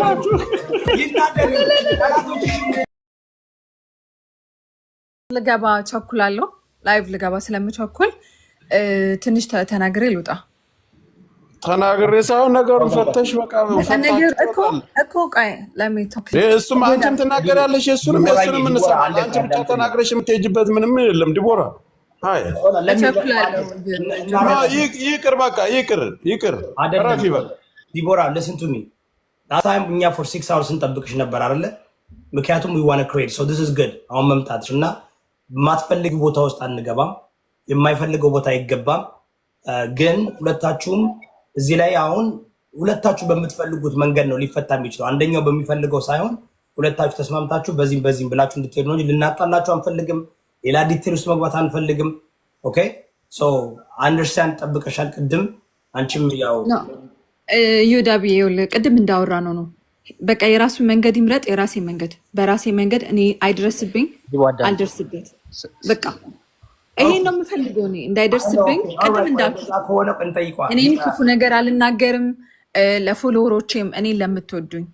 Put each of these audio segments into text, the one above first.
ናችሁ? ልገባ ቸኩላለሁ። ላይቭ ልገባ ስለምቸኩል ትንሽ ተናግሬ ልውጣ። ተናግሬ ሳይሆን ነገሩን ፈተሽ በቃ እኮ ቆይ እሱም አንቺም ትናገሪያለሽ የእሱንም እንሰማለን። አንቺ ብቻ ተናግረሽ የምትሄጂበት ምንም የለም ዲቦራ። ይቅር በቃ ይቅር ረፊ በቃ ዲቦራ ለስንቱሚ ታይም እኛ ፎር 6 hours እንጠብቅሽ ነበር አይደለ? ምክንያቱም we want to create so this is good አሁን መምጣትሽ እና የማትፈልጊው ቦታ ውስጥ አንገባም፣ የማይፈልገው ቦታ አይገባም። ግን ሁለታችሁም እዚህ ላይ አሁን ሁለታችሁ በምትፈልጉት መንገድ ነው ሊፈታ የሚችለው። አንደኛው በሚፈልገው ሳይሆን ሁለታችሁ ተስማምታችሁ በዚህም ብላችሁ እንድትሄዱ ነው እንጂ ልናጣላችሁ አንፈልግም። ሌላ ዲቴል ውስጥ መግባት አንፈልግም። ኦኬ ሶ አንደርስታንድ ጠብቀሻል። ቅድም አንቺም ያው ዩዳቢ ቅድም እንዳወራ ነው በቃ የራሱ መንገድ ይምረጥ፣ የራሴ መንገድ በራሴ መንገድ እኔ አይድረስብኝ አልደርስበት። በቃ ይሄን ነው የምፈልገው እኔ እንዳይደርስብኝ። ቅድም እንዳልኩ እኔም ክፉ ነገር አልናገርም። ለፎሎወሮቼም እኔ ለምትወዱኝ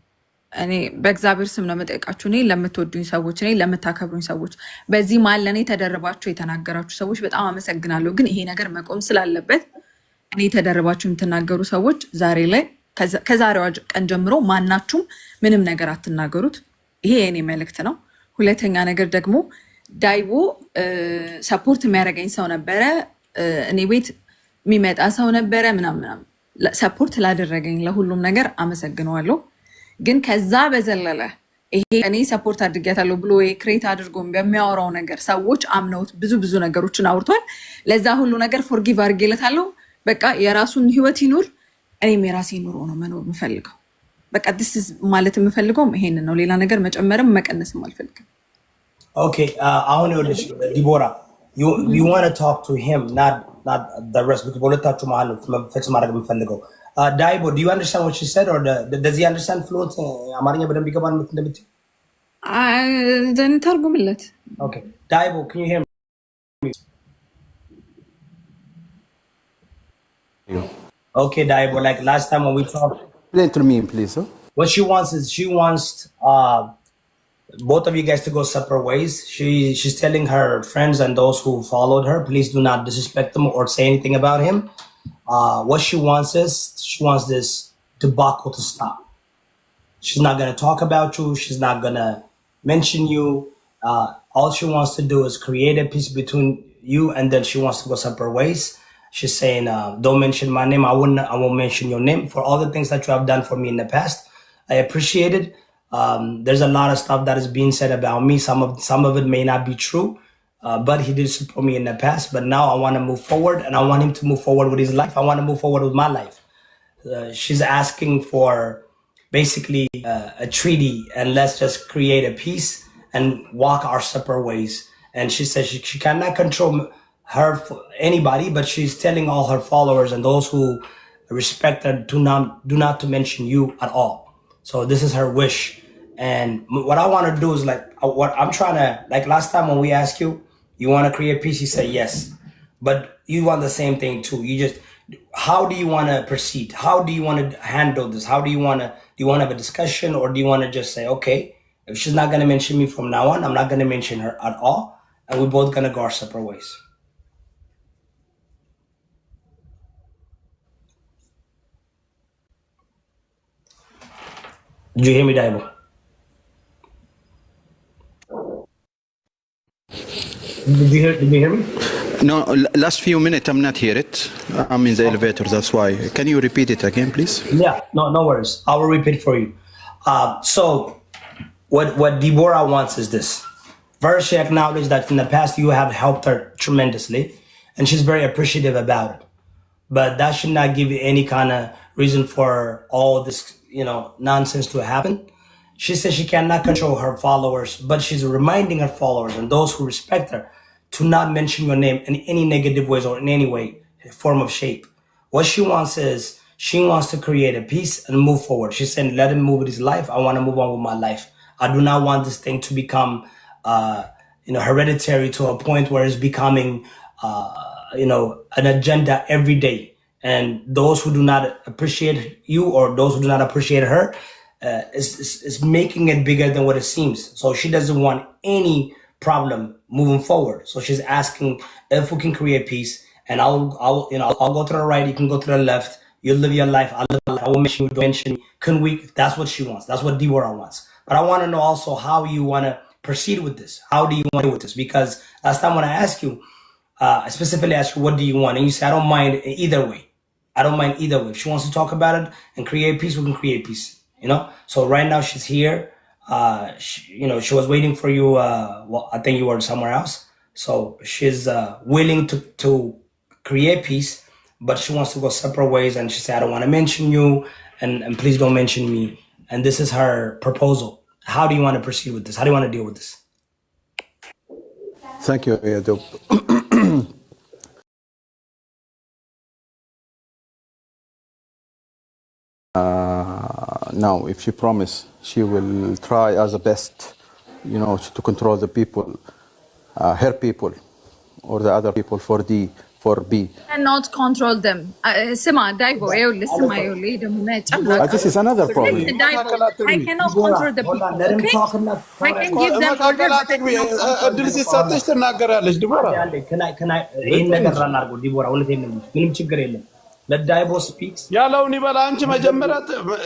እኔ በእግዚአብሔር ስም ነው የምጠይቃችሁ። እኔ ለምትወዱኝ ሰዎች፣ እኔ ለምታከብሩኝ ሰዎች፣ በዚህ መሀል ለእኔ ተደርባችሁ የተናገራችሁ ሰዎች በጣም አመሰግናለሁ። ግን ይሄ ነገር መቆም ስላለበት እኔ ተደርባችሁ የምትናገሩ ሰዎች ዛሬ ላይ ከዛሬዋ ቀን ጀምሮ ማናችሁም ምንም ነገር አትናገሩት። ይሄ የኔ መልእክት ነው። ሁለተኛ ነገር ደግሞ ዳይቦ ሰፖርት የሚያደርገኝ ሰው ነበረ፣ እኔ ቤት የሚመጣ ሰው ነበረ ምናምን ሰፖርት ላደረገኝ ለሁሉም ነገር አመሰግነዋለሁ። ግን ከዛ በዘለለ ይሄ እኔ ሰፖርት አድርጊያታለሁ ብሎ ክሬት አድርጎ በሚያወራው ነገር ሰዎች አምነውት ብዙ ነገሮችን አውርቷል። ለዛ ሁሉ ነገር ፎርጊቭ አድርጌለታለሁ። በቃ የራሱን ህይወት ይኑር፣ እኔም የራሴ ኑሮ ነው መኖር የምፈልገው። በቃ ዲስ ማለት የምፈልገውም ይሄንን ነው። ሌላ ነገር መጨመርም መቀነስም አልፈልግም። ኦኬ አሁን ይኸውልሽ ዲቦራ you want to talk to him not the rest because በሁለታችሁ መሀል ፊክስ ማድረግ የምፈልገው ዳይቦ do you understand what she said or does he understand fluent አማርኛ በደንብ ይገባል እንደምትይ ተርጉምለት። ኦኬ ዳይቦ can you hear me? Okay, Daibo, like last time when we talked. Explain to me, please. Huh? What she wants is she wants both of you guys to go separate ways. She's telling her friends and those who followed her, please do not disrespect them or say anything about him. What she wants is she wants this debacle to stop. She's not gonna talk about you. She's not gonna mention you. All she wants to do is create a peace between you, and then she wants to go separate ways. She's saying, don't mention my name. I won't mention your name for all the things that you have done for me in the past. I appreciate it. There's a lot of stuff that is being said about me. Some of it may not be true, but he did support me in the past. But now I want to move forward, and I want him to move forward with his life. I want to move forward with my life. She's asking for basically a treaty, and let's just create a peace and walk our separate ways. And she says she cannot control her anybody, but she's telling all her followers and those who respect her do not to mention you at all. So this is her wish, and what I want to do is like what I'm trying to, like last time when we asked you want to create peace, you said yes, but you want the same thing too. You just, how do you want to proceed? How do you want to handle this? Do you want to have a discussion, or do you want to just say, okay, if she's not going to mention me from now on, I'm not going to mention her at all, and we're both going to go our separate ways? Did you hear me, Daibo? Did you hear me? No, last few minutes I'm not hear it. I'm in the elevator, that's why. Can you repeat it again, please? Yeah, no worries. I will repeat for you. So what Deborah wants is this. First, she acknowledged that in the past you have helped her tremendously, and she's very appreciative about it. But that should not give you any kind of reason for all this, nonsense to happen. She says she cannot control her followers, but she's reminding her followers and those who respect her to not mention your name in any negative ways or in any way, form of shape. What she wants is she wants to create a peace and move forward. She's saying, let him move with his life. I want to move on with my life. I do not want this thing to become, hereditary to a point where it's becoming, an agenda every day. And those who do not appreciate you or those who do not appreciate her, is making it bigger than what it seems. So she doesn't want any problem moving forward. So she's asking if we can create peace, and I'll go to the right, you can go to the left. You live your life, I live my life. I will mention you, don't mention me. Can we? That's what she wants. That's what Deborah wants. But I want to know also how you want to proceed with this. How do you want to do with this? Because last time when I asked you, I specifically asked you, what do you want? And you said, I don't mind either way. I don't mind either way. If she wants to talk about it and create peace, we can create peace. You know. So right now she's here. She was waiting for you. Well, I think you were somewhere else. So she's willing to create peace, but she wants to go separate ways. And she said, I don't want to mention you, and please don't mention me. And this is her proposal. How do you want to proceed with this? How do you want to deal with this? Thank you, Yadub. Now, if she promise, she will try as the best, to control the people, her people, or the other people for B. And not control them. This is another problem. Listen, Daivo, I cannot control the people. Let him Okay? talk enough. I can give them order, but I cannot control እድል ሲሰጥሽ ትናገራለች ዲቦራ። ይህን ነገር እናድርገው ዲቦራ። እውነቴን ነው የምልሽ፣ ምንም ችግር የለም። Let Daivo speaks. ያለውን ይበላ አንቺ መጀመሪያ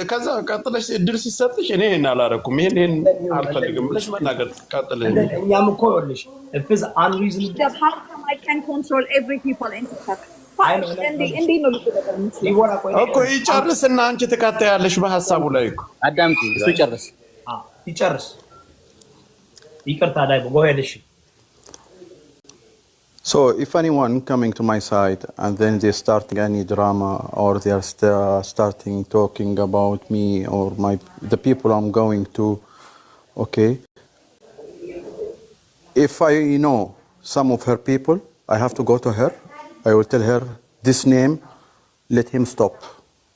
ከዛ ቀጥለሽ እድል ሲሰጥሽ እኔ ይሄን አላረኩም ይሄን አልፈልግም ብለሽ መናገር ቀጥለሽ እኛም እኮ ይኸውልሽ if is unreasonable. how come I can control every people in TikTok? እኮ ይጨርስና አንቺ ተካታያለሽ በሐሳቡ ላይ እኮ አዳምጪ እሱ ይጨርስ ይጨርስ ይቅርታ ዳይቦ go ahead እሺ So if anyone coming to my side and then they starting any drama or they are starting talking about me or the people I'm going to, okay, if I know some of her people, I have to go to her. I will tell her this name, let him stop,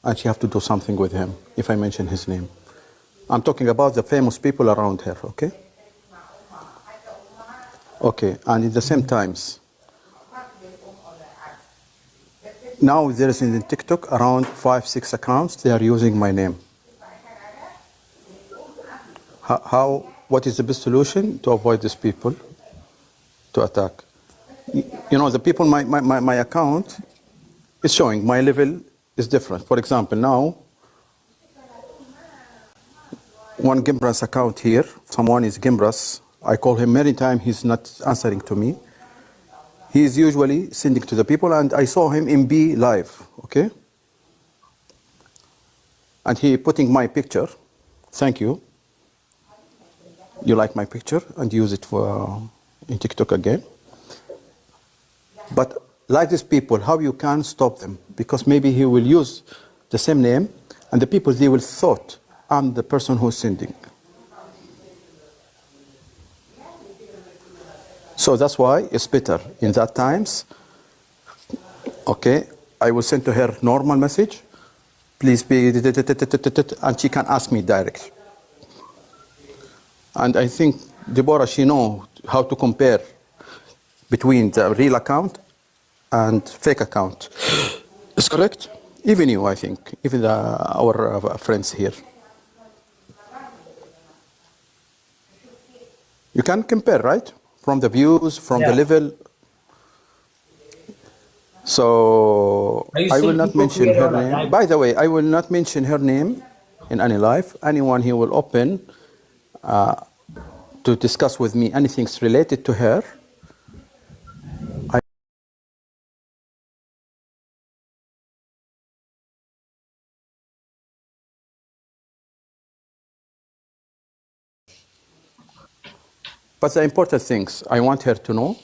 and she have to do something with him if I mention his name. I'm talking about the famous people around her, okay? Okay, and in the same times, now there is in TikTok around 5-6 accounts, they are using my name. What is the best solution to avoid these people to attack? The people, my account is showing my level is different. For example, now, one Gimbras account here, someone is Gimbras, I call him many times, he's not answering to me. He is usually sending to the people, and I saw him in B live, okay? And he putting my picture. Thank you. You like my picture, and use it for in TikTok again. But like these people, how you can stop them? Because maybe he will use the same name, and the people, they will thought I'm the person who's sending. So that's why it's better in that times. Okay, I will send to her normal message. Please be, and she can ask me direct. And I think Deborah, she know how to compare between the real account and fake account. Is correct? Even you, I think, even our friends here. You can compare, right? From the views, from the level. So I will not mention her name. By the way, I will not mention her name in any live. Anyone he will open to discuss with me anything related to her. But the important things I want her to know,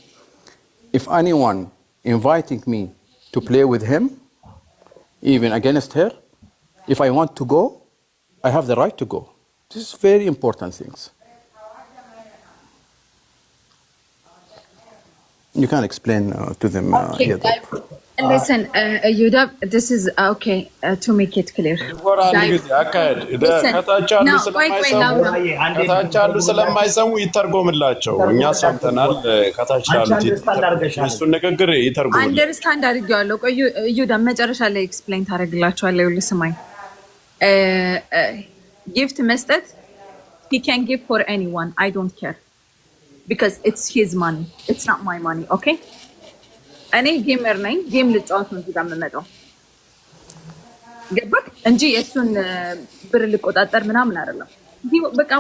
if anyone inviting me to play with him, even against her, if I want to go, I have the right to go. This is very important things. You can explain to them. Okay, listen, Yudab, this is okay to make it clear. ከታች ያሉ ስለማይሰሙ ይተርጎምላቸው። እኛ ሰምተናል። ከታች ያሉት እሱን ንግግር ይተርጎምላቸው። አንደርስታንድ አድርጌዋለሁ። ቆይ ዩዳብ መጨረሻ ላይ ኤክስፕሌን ታደርግላቸዋለህ። ይኸውልህ ስማኝ፣ ጊፍት መስጠት he can give for anyone. I don't care because it's his money. It's not my money. Okay? እኔ ጌመር ነኝ። ጌም ልጫወት ነው እዚህ ጋር የምመጣው ገባክ እንጂ የእሱን ብር ልቆጣጠር ምናምን አይደለም። በቃ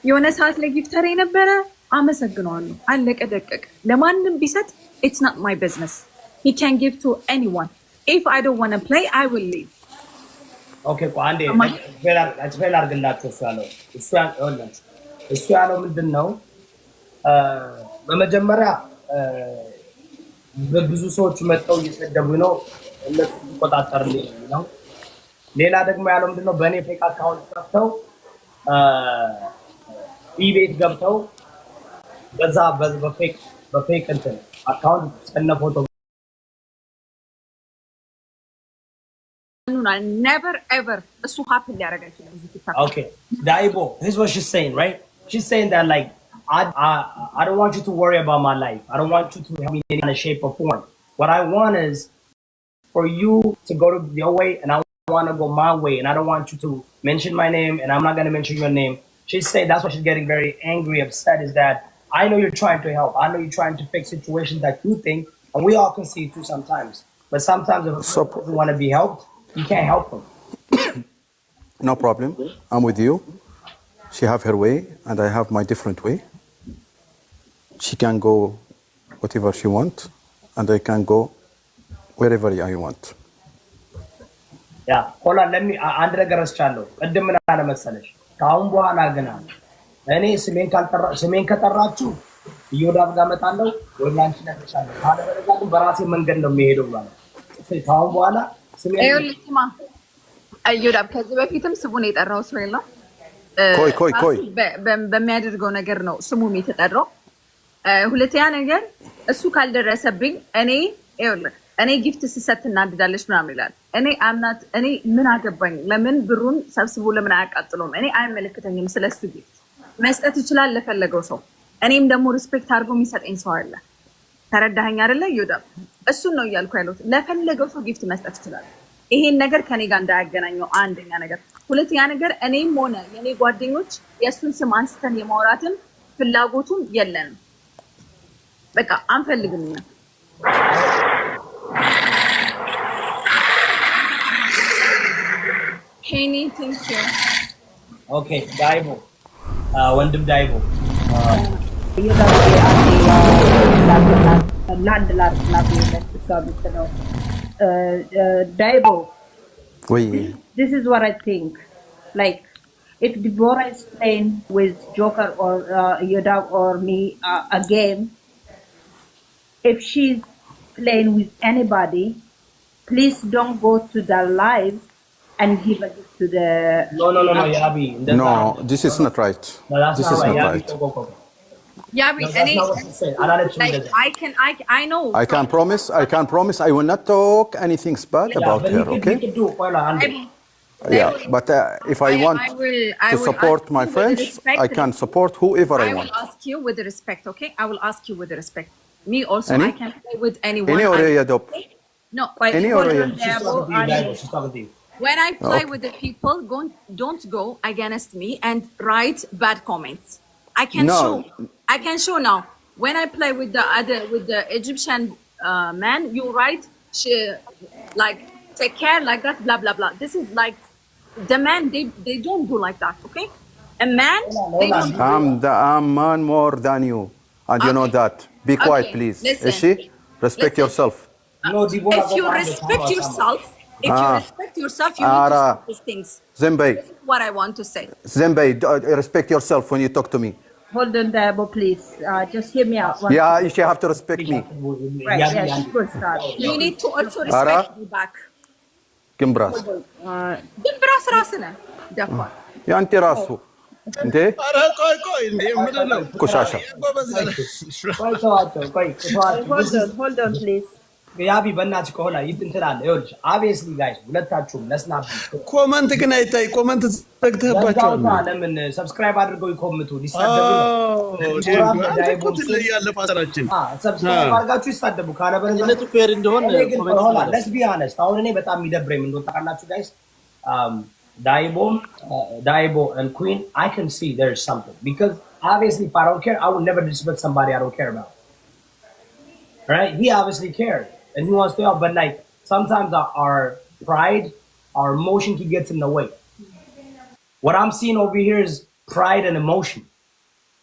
የሆነ ሰዓት ላይ ጊፍተር የነበረ አመሰግነዋለሁ። አለቀ ደቀቀ። ለማንም ቢሰጥ it's not my business. He can give to anyone. If I don't want to play, I will leave. Okay, አንዴ ኤክስፕሌን አድርግላችሁ እሱ ያለው ምንድን ነው? በመጀመሪያ በብዙ ሰዎች መጥተው እየሰደቡ ነው እነሱ ተቆጣጠርልኝ ነው። ሌላ ደግሞ ያለው ምንድን ነው? በእኔ ፌክ አካውንት ከፍተው ኢቤት ገብተው በዛ በፌክ እንትን አካውንት እስከነ ፎቶ never ever እሱ happen ሊያደርግ አይችልም እዚህ ቲክታክ። Okay, Daibo, this is what she's saying, right? She's saying that like I don't want you to worry about my life. I don't want you to help me in any shape or form. What I want is for you to go to your way and I want to go my way and I don't want you to mention my name and I'm not going to mention your name. She's saying that's why she's getting very angry, upset, is that I know you're trying to help. I know you're trying to fix situations that you think, and we all can see too sometimes. But sometimes if a person doesn't want to be helped, you can't help them. No problem. I'm with you. She have her way and I have my different way. She can go whatever she want and I can go wherever I want. Yeah, hold on, let me አንድ ነገር ረስቻለሁ። ቅድም ምን አለ መሰለሽ? ከአሁን በኋላ ገና እኔ ስሜን ከጠራችሁ እዮዳብ ጋር እመጣለሁ ወይ ላንቺ ነግሬሻለሁ። ካለበለዚያ ግን በራሴ መንገድ ነው የሚሄደው ማለት ነው። ከአሁን በኋላ ስማ እዮዳብ ከዚህ በፊትም ስሙን የጠራው ሰው የለም። ቆይ በሚያደርገው ነገር ነው ስሙም የተጠራው። ሁለተኛ ነገር እሱ ካልደረሰብኝ እኔ ጊፍት ስሰጥ እናድዳለች ምናምን ይላል። እኔ ምን አገባኝ? ለምን ብሩን ሰብስቦ ለምን አያቃጥለውም? እኔ አይመለከተኝም። ስለሱ ጊፍት መስጠት ይችላል ለፈለገው ሰው። እኔም ደግሞ ሪስፔክት አድርጎ የሚሰጠኝ ሰው አለ። ተረዳኸኝ አይደለ ዮዳብ? እሱን ነው እያልኩ ያለሁት። ለፈለገው ሰው ጊፍት መስጠት ይችላል። ይሄን ነገር ከኔ ጋር እንዳያገናኘው አንደኛ ነገር። ሁለተኛ ነገር እኔም ሆነ የኔ ጓደኞች የእሱን ስም አንስተን የማውራትም ፍላጎቱም የለንም። በቃ አንፈልግም ነው። Kenny, thank you. Okay, Daibo. ወንድም ዳይቦ Daibo, Oui. this is what I think. Like, if Deborah is playing with Joker or Yodav or me a game, if she's playing with anybody, please don't go to the live and give a gift to the. No, Yabi. No, this is not right. No, that's This not is right. not Yabi, right. go. Yabi, No, that's not what she said. I'll let you like, do that. I know. I can promise I will not talk anything bad about but her, he okay? can do it. Why not? Yeah, but if I want I will support ask my you with friends, respect. I can support whoever I I want. will ask you with respect, okay? I will ask you with respect. Me also, Any? I can play with anyone. Any or ya dob? No, wait, Any hold or on, She's Dabo. talking to you, Daibo. She's talking to you. When I play Okay. with the people, don't go against me and write bad comments. I can No. show now. When I play with the Egyptian man, you write like take care like that, blah blah blah. This is like the man. They don't do like that, okay? A man, they don't. I'm man more than you, and you know Okay. that. Be quiet, Okay, please. listen. Is she? Respect Listen. yourself. No, Deborah, If you go back to respect Tama, yourself, you Ah. respect yourself, you need to Ara. say these things. Zembay, This is what I want to say. respect yourself when you talk to me. Hold on, Daibo, please. Just hear me out. Yeah, you have to respect me. Right, Yabi, yeah, Yabi. she could start. You need to also Ara. respect me back. Kimbras. ግን በራስ ራስህ ነህ ደፋር። ያንተ ራሱ እንዴ ኧረ ቆይ እንዴ ምንድን ነው ቆሻሻ። ጎበዝ ነህ። ቆይ ተዋቸው። Hold on, please. ያቢ በእናትሽ ከሆነ እንትን አለ። ይኸውልሽ obviously guys ሁለታችሁም ለስናፕ ኮመንት ግን አይታይ። ኮመንት ዘግተህባቸዋል። በዛውታ ለምን ሰብስክራይብ አድርገው ይኮምቱ ሊሳደቡ ነው። አንተ እኮ ትለያለህ ፓስተራችን። ሰብስክራይብ አድርጋችሁ ይሳደቡ ካለበለዚያ እነቱ ፌር እንደሆነ ግን ሆላ let's be honest አሁን እኔ በጣም የሚደብረኝ ምን እንደሆነ ታውቃላችሁ ጋይስ Daibo and Queen, I can see there's something. Because obviously, if I don't care, I would never disrespect somebody I don't care about. Right? He obviously cares and he wants to help, but like sometimes our pride, our emotion, he gets in the way. What I'm seeing over here is pride and emotion.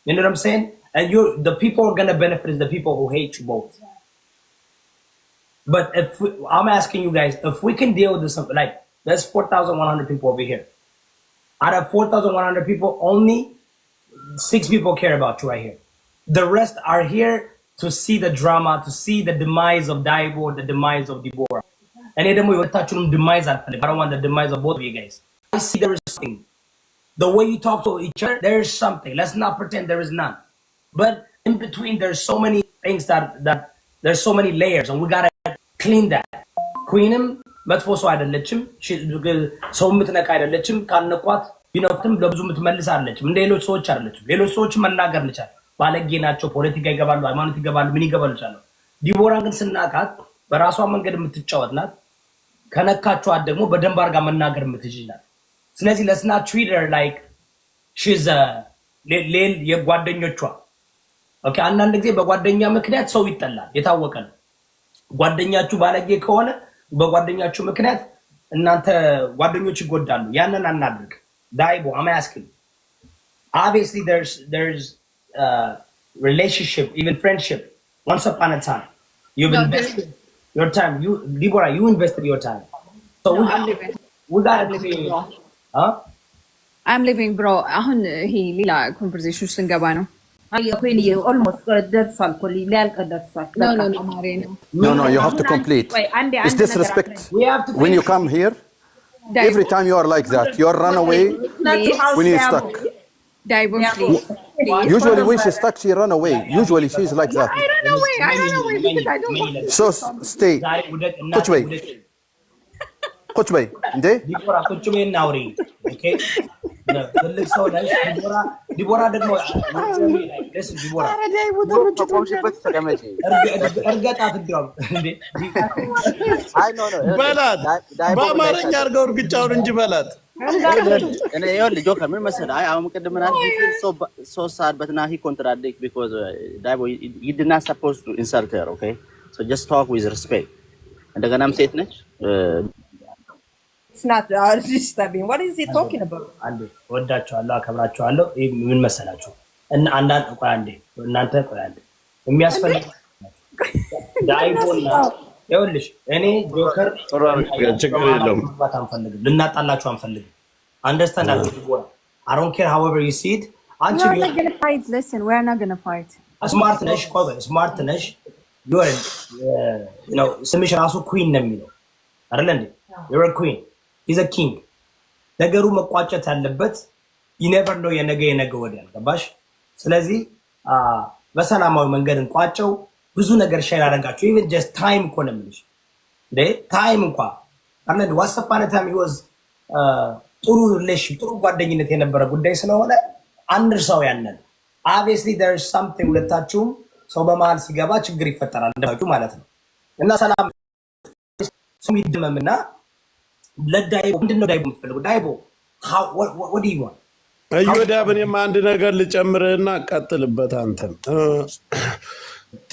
You know what I'm saying? And the people who are gonna benefit is the people who hate you both. But I'm asking you guys, if we can deal with this, like there's 4,100 people over here. Out of 4,100 people, only 6 people care about you right here. The rest are here to see the drama, to see the demise of Daibo or the demise of Deborah. And then we will touch on demise. I don't want the demise of both of you guys. I see there is something. The way you talk to each other, there is something. Let's not pretend there is none. But in between, there's so many things that there's so many layers, and we gotta clean that. Queenም መጥፎ ሰው አይደለችም። ሰው የምትነካ አይደለችም። ካልነኳት ቢነኩትም ለብዙ የምትመልስ አይደለችም። እንደ ሌሎች ሰዎች አይደለችም። ሌሎች ሰዎች መናገር ልቻል ባለጌ ናቸው፣ ፖለቲካ ይገባሉ፣ ሃይማኖት ይገባሉ፣ ምን ይገባሉ ይችላል። ዲቦራን ግን ስናካት በራሷ መንገድ የምትጫወት ናት። ከነካቿት ደግሞ በደንብ አድርጋ መናገር የምትችል ናት። ስለዚህ let's not treat her like she's a የጓደኞቿ ኦኬ። አንዳንድ ጊዜ በጓደኛ ምክንያት ሰው ይጠላል፣ የታወቀ ነው። ጓደኛችሁ ባለጌ ከሆነ በጓደኛችሁ ምክንያት እናንተ ጓደኞች ይጎዳሉ። ያንን አናድርግ። Daibo, I'm asking. Obviously, there's relationship, even friendship. Once upon a time, you've invested your time. Deborah, you invested your time. So we gotta clean. Huh? I'm living, bro. አሁን ይሄ ሌላ ኮንቨርሴሽን ውስጥ እንገባ ነው። almost ደርሷል እኮ ሊያልቅ ደርሷል። No, you have to complete. It's disrespect. When you come here, every time you are like that, you are run away when you're stuck. Daibo, please. Usually when she's stuck, she run away. Usually she's like that. I run away because I don't want. So stay. ቁጭ በይ እንዴ ዲቦራ ቁጭ በይ እናውሪ ኦኬ ትልቅ ሰው ነሽ ዲቦራ ደግሞ ዲቦራ እርገጣት እንዲያውም እንዴ በላት በአማርኛ አድርገው እርግጫውን እንጂ በላት እኔ ይኸውልህ ጆከር ምን መሰለህ አሁን ቅድም ምን አልኩኝ so sad but now he contradict because Daibo you did not supposed to insult her okay so just talk with respect እንደገናም ሴት ነች It's not disturbing. What is he talking about? አንዴ ወዳቸዋለሁ አከብራቸዋለሁ ምን መሰላችሁ እና አንዳንድ ቆይ አንዴ እናንተ ቆይ አንዴ የሚያስፈልግ ዳይቦና ይኸውልሽ እኔ ጆከር ችግር የለውም አንፈልግም ልናጣላችሁ አንፈልግም understand that I don't care however you see it We're not going to fight. Listen, we're not going to fight. smart ነሽ ቆይ smart ነሽ you know ስምሽ ራሱ queen ነው የሚለው አይደል እንዴ you're a queen he's a king ነገሩ መቋጨት ያለበት you never know የነገ ወዲያ ገባሽ ስለዚህ በሰላማዊ መንገድ እንቋጨው ብዙ ነገር ሼር አደረጋችሁ even just time እኮ ነው የምልሽ እንዴ time እንኳን አንድ once upon a time he was ጥሩ ሪሌሽን ጥሩ ጓደኝነት የነበረ ጉዳይ ስለሆነ አንርሳው ያንን obviously there is something ሁለታችሁም ሰው በመሃል ሲገባ ችግር ይፈጠራል እንደማችሁ ማለት ነው እና ሰላም ስሚድመምና ለዳይቦ ምንድነው ዳይቦ የምትፈልገው ዳይቦ what do you want እዮዳብንም አንድ ነገር ልጨምርና ቀጥልበት አንተም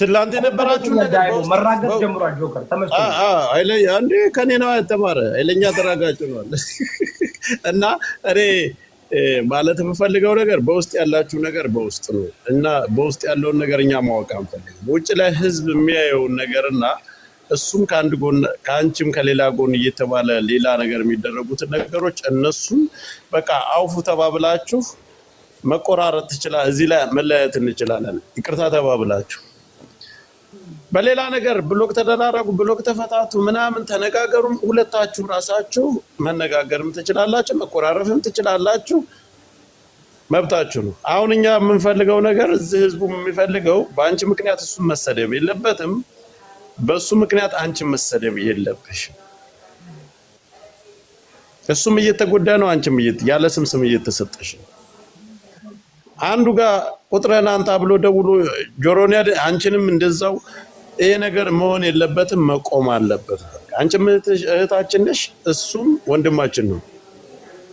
ትላንት የነበራችሁ ዳይቦ መራገጥ ጀምሯል ጆከር ተመስገን አይለኝ አንዴ ከኔ ነው ያተማረ አይለኛ ተራጋጭ ነው እና እኔ ማለት የምፈልገው ነገር በውስጥ ያላችሁ ነገር በውስጥ ነው እና በውስጥ ያለውን ነገር እኛ ማወቅ አንፈልግም ውጭ ላይ ህዝብ የሚያየው ነገርና እሱም ከአንድ ጎን ከአንቺም ከሌላ ጎን እየተባለ ሌላ ነገር የሚደረጉት ነገሮች እነሱ በቃ አውፉ ተባብላችሁ መቆራረጥ ይችላል እዚህ ላይ መለያየት እንችላለን ይቅርታ ተባብላችሁ በሌላ ነገር ብሎክ ተደራረጉ ብሎክ ተፈታቱ ምናምን ተነጋገሩ ሁለታችሁ ራሳችሁ መነጋገርም ትችላላችሁ መቆራረፍም ትችላላችሁ መብታችሁ ነው አሁን እኛ የምንፈልገው ነገር እዚህ ህዝቡ የሚፈልገው በአንቺ ምክንያት እሱ መሰደብ የለበትም በሱ ምክንያት አንቺ መሰደብ የለብሽ እሱም እየተጎዳ ነው አንቺም ያለ ስም እየተሰጠሽ አንዱ ጋር ቁጥረና አንተ ብሎ ደውሎ ጆሮኒያ አንቺንም እንደዛው ይሄ ነገር መሆን የለበትም መቆም አለበት አንቺም እህታችን ነሽ እሱም ወንድማችን ነው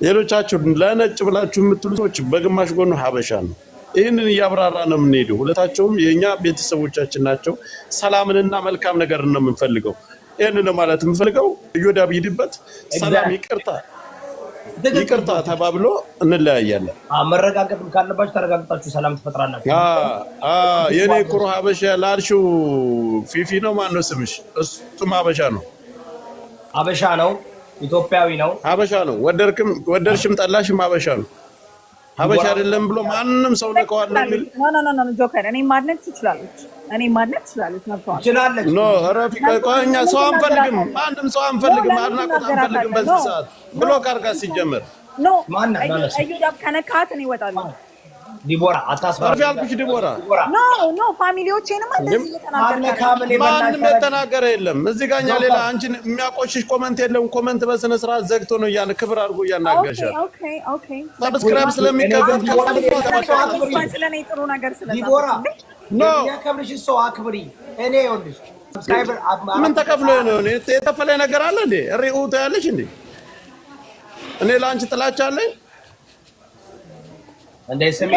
ሌሎቻችሁ ለነጭ ብላችሁ የምትሉ ሰዎች በግማሽ ጎኑ ሀበሻ ነው። ይህንን እያብራራ ነው የምንሄደው። ሁለታቸውም የእኛ ቤተሰቦቻችን ናቸው። ሰላምንና መልካም ነገር ነው የምንፈልገው። ይህንን ማለት የምንፈልገው እዮዳብ ሂድበት፣ ሰላም ይቅርታ ተባብሎ እንለያያለን። መረጋጋትም ካለባችሁ ተረጋግጣችሁ ሰላም ትፈጥራላችሁ። የኔ ኩሩ ሀበሻ ላልሽው ፊፊ ነው ማነው ስምሽ? እሱም ሀበሻ ነው። ሀበሻ ነው፣ ኢትዮጵያዊ ነው። ሀበሻ ነው። ወደድሽም ጠላሽም ሀበሻ ነው። ሀበሻ አይደለም ብሎ ማንም ሰው ነቀዋል የሚል ኖ ጆከር፣ እኔ ማድነቅ ትችላለች። ትችላለች። ኖ ረፊቅ እኛ ሰው አንፈልግም፣ ማንም ሰው አንፈልግም፣ አድናቆት አንፈልግም። በዚህ ሰዓት ብሎ ካርጋ ሲጀመር ኖ እዮዳብ ከነካት እኔ እወጣለሁ። ዲቦራ አታስፈራሪ ያልኩሽ ዲቦራ ኖ ፋሚሊዎቼንም እንደዚህ እየተናገረ ማንም የተናገረ የለም። እዚህ ጋር እኛ ሌላ አንቺን የሚያቆሽሽ ኮመንት የለም። ኮመንት በስነ ስርዓት ዘግቶ ነው ክብር አድርጎ እያናገርሻል። ኦኬ ሰብስክራይብ ስለሚከፈል ስለኔ ጥሩ ነገር ዲቦራ የሚያከብርሽ ሰው አክብሪ። እኔ ይኸውልሽ ሰብስክራይበር ምን ተከፍሎ ነው? የተፈለ ነገር አለ እንዴ? ሪኡት ያለሽ እንዴ? እኔ ለአንቺ ጥላቻ አለኝ እንደ ስሜ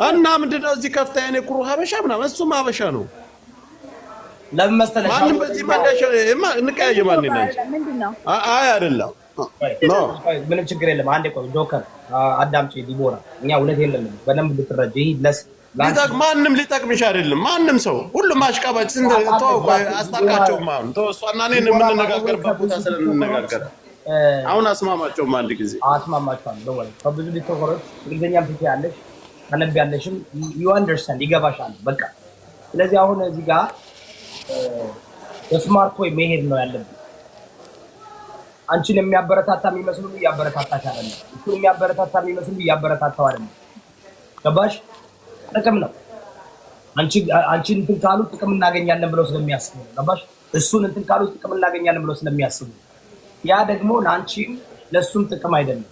እና ምንድነው እዚህ ከፍታ የኔ ኩሩ ሀበሻ ምናምን እሱም ሀበሻ ነው። ለምን መሰለሽ ማንም በዚህ ማለሽ እንቀያየማን ነው? ምንድነው? አይ አይደለም ኖ ምንም ችግር የለም። አንዴ ቆይ ጆከር አዳምጪ ዲቦራ፣ እኛ እውነት የለንም በደንብ ብትረጂ ለስ ማንም ሊጠቅምሽ አይደለም። ማንም ሰው ሁሉም አሽቃባጭ ስንት ተው አስታካቸው ማለት ነው። ተወሷና እኔን የምንነጋገርበት ቦታ ስለምንነጋገር አሁን አስማማቸውም አንድ ጊዜ አስማማቸዋለሁ። ወይ ከብዙ ሊተኮረች እንግሊዝኛም ትት ያለሽ አነብ ያለሽም ዩ አንደርስታንድ ይገባሻል። በቃ ስለዚህ አሁን እዚህ ጋር በስማርት ወይ መሄድ ነው ያለብን። አንቺን የሚያበረታታ የሚመስሉ ያበረታታሽ አይደለም፣ እሱን የሚያበረታታ የሚመስሉ ያበረታታው አይደለም። ገባሽ? ጥቅም ነው። አንቺን እንትን ካሉ ጥቅም እናገኛለን ብለው ስለሚያስቡ ገባሽ? እሱን እንትን ካሉ ጥቅም እናገኛለን ብለው ስለሚያስቡ ያ ደግሞ ለአንቺም ለሱም ጥቅም አይደለም።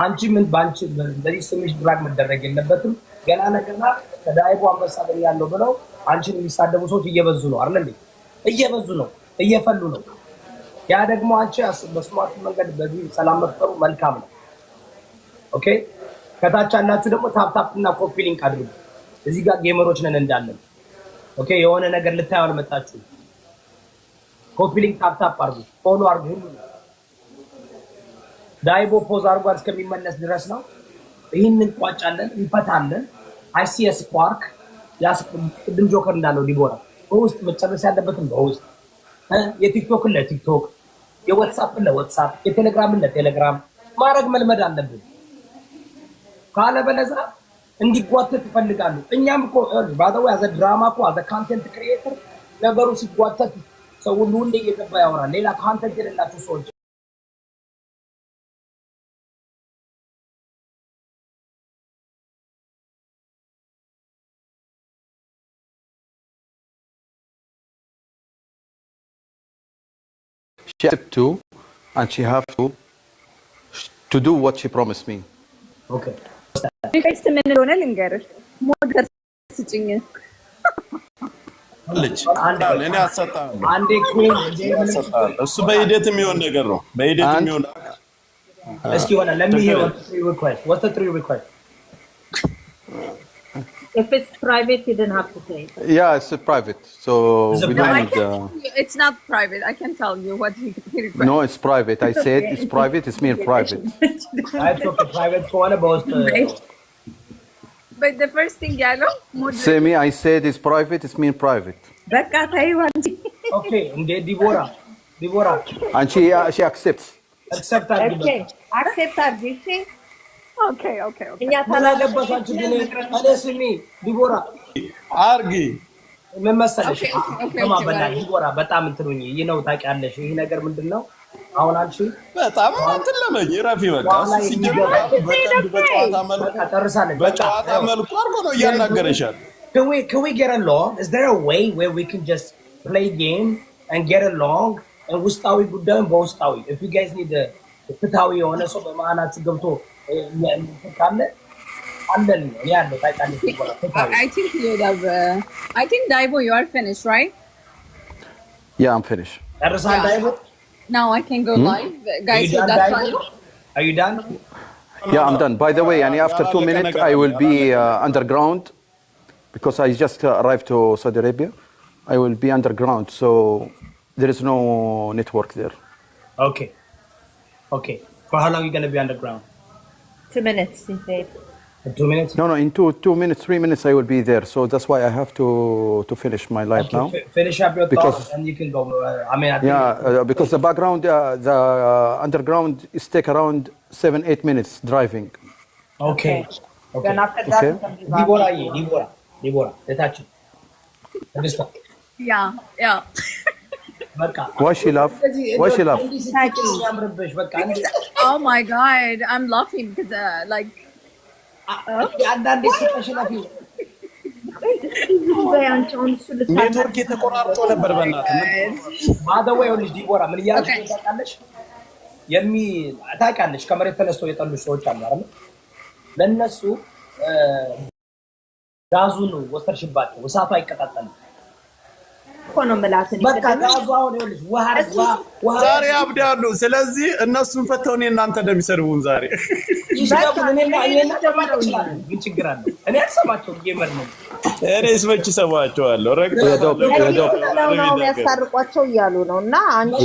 አንቺ ምን ባንቺ በዚህ ስምሽ ድራግ መደረግ የለበትም። ገና ነገና ከዳይቦ አንበሳ ያለው ብለው አንቺን የሚሳደቡ ሰዎች እየበዙ ነው አይደል እንዴ? እየበዙ ነው፣ እየፈሉ ነው። ያ ደግሞ አንቺ በስማርት መንገድ በዚህ ሰላም መፍጠሩ መልካም ነው። ኦኬ ከታች ያላችሁ ደግሞ ታፕታፕ እና ኮፒ ሊንክ አድርጉ። እዚህ ጋር ጌመሮች ነን እንዳለን። ኦኬ የሆነ ነገር ልታዩ አልመጣችሁ። ኮፒ ሊንክ ታፕታፕ አድርጉ፣ ፎሎ አድርጉ። ሁሉ ዳይቦ ፖዝ አድርጓል እስከሚመለስ ድረስ ነው። ይህንን እንቋጫለን፣ እንፈታለን። አይሲ ስፓርክ ቅድም ጆከር እንዳለው ዲቦራ በውስጥ መጨረስ ያለበትም በውስጥ የቲክቶክን ለቲክቶክ የዋትስአፕን ለዋትስአፕ የቴሌግራምን ለቴሌግራም ማድረግ መልመድ አለብን። ካለበለዚያ እንዲጓተት ይፈልጋሉ። እኛም እኮ ባደው ያዘ ድራማ እኮ አዘ ካንቴንት ክሪኤተር ነገሩ ሲጓተት ሰው ሁሉ እንደ እየገባ ያወራል። ሌላ ካንቴንት የሌላቸው ሰዎች She has to, and she have to do what she promised me. Okay. ሪኩዌስት ምን እንደሆነ ልንገርሽ። ሞደር ስጭኝ ልጅ እኔ አሰጣለሁ። አንዴ እሱ በሂደት የሚሆን ነገር ነው። በሂደት የሚሆን እስኪ ሆነ ለሚሄው ሪኩዌስት what's the three request? If it's private, you don't have to say. Yeah, it's private, so we don't need. It's not private. I can tell you what he requested. No, it's private. I said it's private. It's mean private. It's okay. Private one about. But the first thing, yellow. Semi, I said it's private. It's mean private. በቃ ታይዋንጂ Okay, እንደ ዲቦራ And she accepts. accept አድርጊ። አክሴፕት አድርጊ። ኦኬ እኛ ታላገባችሁ ግን እኔ ስሚ ዲቦራ አርጊ ምን መሰለሽ ከማበላ ዲቦራ በጣም እንትኑኝ ነው ታውቂያለሽ። ይሄ ነገር ምንድነው? አሁን አንቺ በጣም እንትን ለመኝ ረፊ በቃ ሲጀምር በጨዋታ መልኩ አድርጎ ነው እያናገረሻል። Can we get along? Is there a way where we can just play game and get along? And ውስጣዊ ጉዳዩን በውስጣዊ if you guys need a ፍትሃዊ የሆነ ሰው በመሀላችሁ ገብቶ ካለ አንደል ያለው ታውቃለሽ። I think Daibo, you are finished, right? Yeah, I'm finished. ጨርሳል ዳይቦ Now I can go live. Guys, you done, that's Daibo? Are you done? Yeah, I'm done. By the way, and after 2 minutes, I will be underground because I just arrived to Saudi Arabia. I will be underground, so there is no network there. Okay. Okay. For how long are you going to be underground? 2 minutes, he said. For 2 minutes? No, in 2 minutes, 3 minutes, I will be there. So that's why I have to finish my life Okay, now. finish up your Because- thoughts and you can go. I mean, I think Because the background, the underground is take around 7-8 minutes driving. Okay. Okay. Then after that, Okay. you can be back. Deborah, detach. Understand? yeah. በቃ Why she laugh? Why she laugh? ያምርብሽ በቃ Oh my God, I'm laughing because like. አንዳንዴ ሲተሽላፊ ኔትወርክ የተቆራርጦ ነበር በእናትህ። ማደወይ ልጅ ዲቦራ ምን እያልሽ ታውቃለሽ? ታውቂያለሽ ከመሬት ተነስተው የጠሉሽ ሰዎች አሉ አይደል? ለነሱ ጋዙን ወሰርሽባቸው እሳቱ አይቀጣጠልም እኮ ነው የምላት እኔ። በቃ ጋዙ አሁን ይኸውልሽ ውሃ ዛሬ ያብዳሉ። ስለዚህ እነሱን ፈተው እኔ እናንተ እንደሚሰድቡን ዛሬ ይሽጋቡ እኔና ምን ችግር አለ? እኔ አልሰማቸውም ጌመር ነው እኔስ መች እሰማቸዋለሁ። ነው የሚያስታርቋቸው እያሉ ነው። እና አንቺ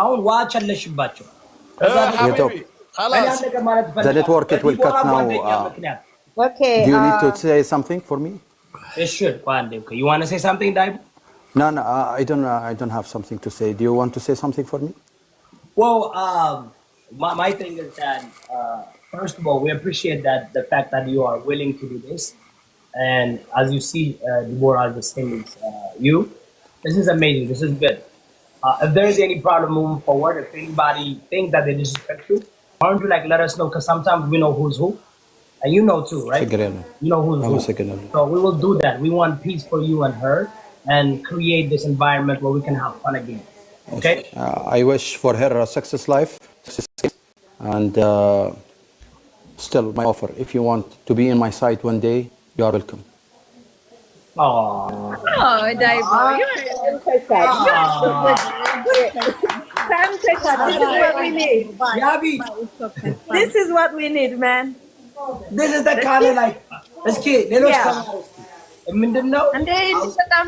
አሁን ውሃ ቸለሽባቸው The network it will cut now. Okay. Do you need to say something for me? It should. You want to say something, Daibo? No, I don't have something to say. Do you want to say something for me? Well, my thing is that first of all, we appreciate that the fact that you are willing to do this, and as you see, Deborah is the same as you. This is amazing. This is good. If there is any problem moving forward, if anybody thinks that they disrespect you, why don't you let us know? Because sometimes we know who's who, and you know too, right? You know who's who. So we will do that. We want peace for you and her, and create this environment where we can have fun again. Okay? I wish for her a success life, and still my offer. If you want to be in my side one day, you are welcome. Oh, Daibo, This is what we need, man. this is the kind of like, let's get, ምንድነው እንዴ በጣም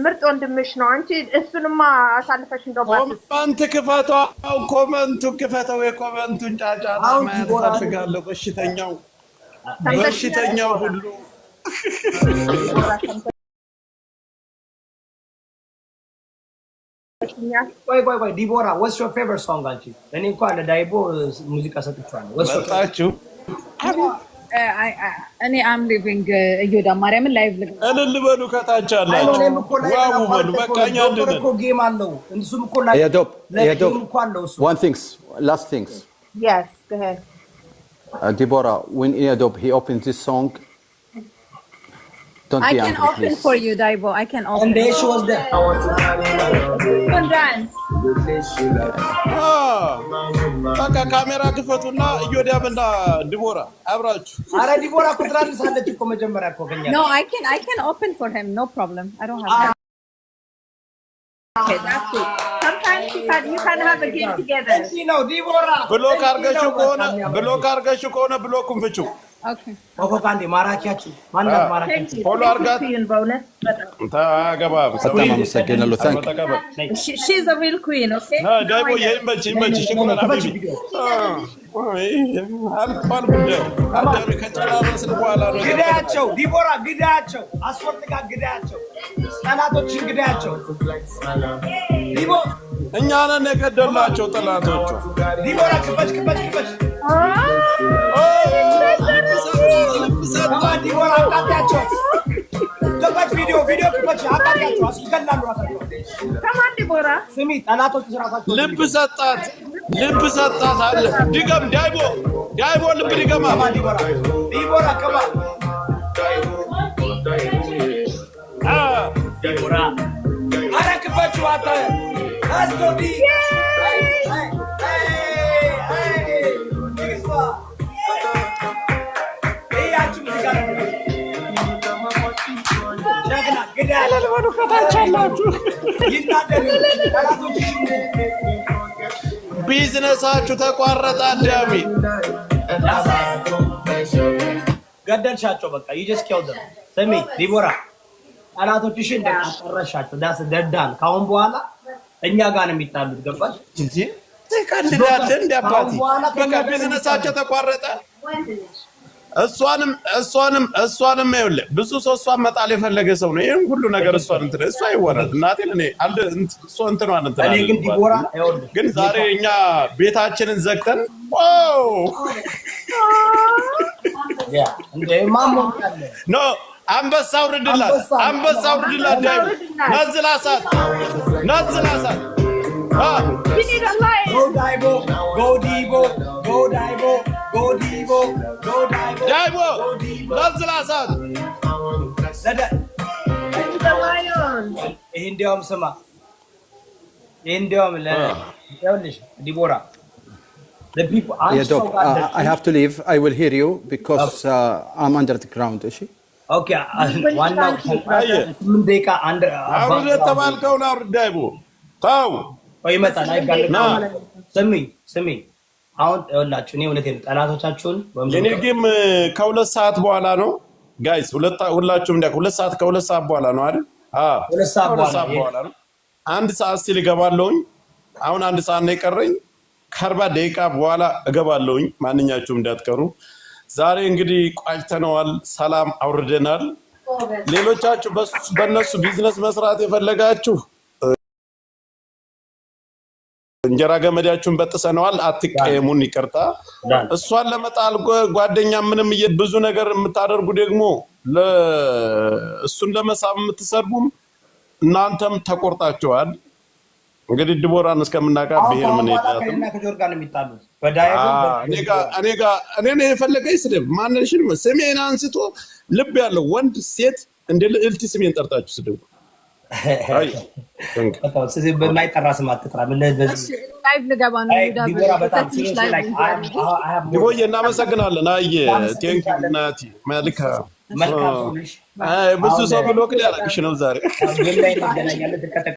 ምርጥ ወንድምሽ ነው። አንቺ እሱንማ አሳልፈሽ እንደውባት ኮመንት ክፈተው፣ ኮመንቱን ክፈተው፣ የኮመንቱን ጫጫታ ማየት ፈልጋለሁ። በሽተኛው ሁሉ ቆይ ዲቦራ what's your favorite song አንቺ? እኔ እንኳን ለዳይቦ ሙዚቃ ሰጥቻለሁ። ወጣችሁ እኔ አም ሊቪንግ እዮዳ ማርያምን ላይቭ ልግ እልል በሉ ከታች አላችሁ። ዋው በሉ በቃ እኛ እንደነ ጌም አለው እንሱም እኮ ላይ One things, last things. Yes, go ahead. Deborah, when Adobe he opens this song, don't I be can angry, open please. for you, Daibo. I can open. and there she was there. Dance. በቃ ካሜራ ክፈቱና እዮዳብና ዲቦራ አብራችሁ። አረ ዲቦራ እኮ ትራንሳለች እኮ መጀመሪያ እኮ ከኛ No, I can open for him. No problem. I don't have that. Okay, that's it. Sometimes you can have a game together. ነው ዲቦራ ብሎክ አርገሽው ከሆነ ብሎኩን ፍቺው። Okay. ኦኮ ካንዴ ማራኪያችሁ ማንናት ማራኪያችሁ ፎሎ አርጋት በእውነት ታገባ በጣም አመሰግናለሁ። Thank you. She's a real queen, okay? ዳይቦ ይመች ሽኩራን አቢቢ አልቋል ጉዳዩ። አዳሪ ከጨራረስን በኋላ ነው ግዳያቸው ዲቦራ ግዳያቸው አስወጥጋ ግዳያቸው ጠላቶችን ግዳያቸው ዲቦ እኛ ነን የገደልናቸው ጠላቶቹ። ዲቦራ ክበች ከማን ዲቦራ አቃጣቸው ክበች ቪዲዮ ክበች አቃጣቸው አስገላሉ አታቸው ከማን ዲቦራ ስሚ ጠላቶች ስራታቸው ልብ ሰጣት አለ ድገም ዳይቦ ልብ ድገማ ዲቦራ ከማን ዲቦራ አረ ክበች ዋታ አስቶዲ ቢዝነሳችሁ ተቋረጠ። አዳሚ ገደልሻቸው። በቃ you just killed them። ስሚ ዲቦራ ጠላቶችሽን እንደቀረሻቸው ዳስ ደዳን ካሁን በኋላ እኛ ጋር ነው የሚጣሉት። ገባሽ እንጂ ተቀልዳለ እንዲያባቲ በቃ ቢዝነሳቸው ተቋረጠ። እሷንም ይኸውልህ ብዙ ሰው እሷን መጣል የፈለገ ሰው ነው። ይሄን ሁሉ ነገር እሷን እንትን እሷ ይወራል። እናቴን እኔ አንድ እሷ እንትኗን እንትን እኔ ግን ዲቦራ ይኸውልህ ግን ዛሬ እኛ ቤታችንን ዘግተን ዋው ያ እንደ ማሞን ያለ ኖ አንበሳ ውርድላት ዳይ ነዝላሳት go Daibo go Dibo go Daibo go Dibo go Daibo ዳይቦ ነዝላሳት ይሄ እንዲያውም ስማ ይሄ እንዲያውም ይኸውልሽ ዲቦራ the people I have to leave. I will hear you because I'm under the ground. Is she? Okay. ዋናው ምን ደቂቃ አንድ አውርድ ተባልከውን አውርድ ዳይቦ ታው ወይ ይመጣል አይባልም። ስሚ አሁን ይኸውላችሁ እኔ እውነቴን ነው ጠላቶቻችሁን የኔ ጌም ከሁለት ሰዓት በኋላ ነው ጋይስ። ሁላችሁም እንደ ሁለት ሰዓት በኋላ ነው አይደል? ሁለት ሰዓት በኋላ ነው። አንድ ሰዓት ሲል እገባለሁኝ። አሁን አንድ ሰዓት ነው የቀረኝ። ከ40 ደቂቃ በኋላ እገባለሁኝ። ማንኛችሁም እንዳትቀሩ። ዛሬ እንግዲህ ቋጭተነዋል። ሰላም አውርደናል። ሌሎቻችሁ በእነሱ ቢዝነስ መስራት የፈለጋችሁ እንጀራ ገመዳችሁን በጥሰነዋል። አትቀየሙን፣ ይቅርታ። እሷን ለመጣል ጓደኛ ምንም ብዙ ነገር የምታደርጉ ደግሞ እሱን ለመሳብ የምትሰርቡም እናንተም ተቆርጣችኋል። እንግዲህ ዲቦራን እስከምናውቃት ብሄር ምን ይጣጣ ከጆርጋ ነው የሚጣሉት በዳይቦ እኔ ነው የፈለገኝ ስድብ ማንነሽን ስሜን አንስቶ ልብ ያለው ወንድ ሴት እንደ ልዕልት ስሜን ጠርታችሁ ስድቡ አይ ስለዚህ በማይጠራ ስም አትጥራ። ምን ለዚህ ላይቭ ልገባ ነው ዲቦራ በጣም ሲሪየስ ላይ ዲቦዬ እናመሰግናለን። አይ ቴንክ ዩ ናቲ መልካ መልካም ነሽ። ብዙ ሰው ብሎክ ሊያደርግሽ ነው ዛሬ ግን ላይ ተገናኛለን ተከተከ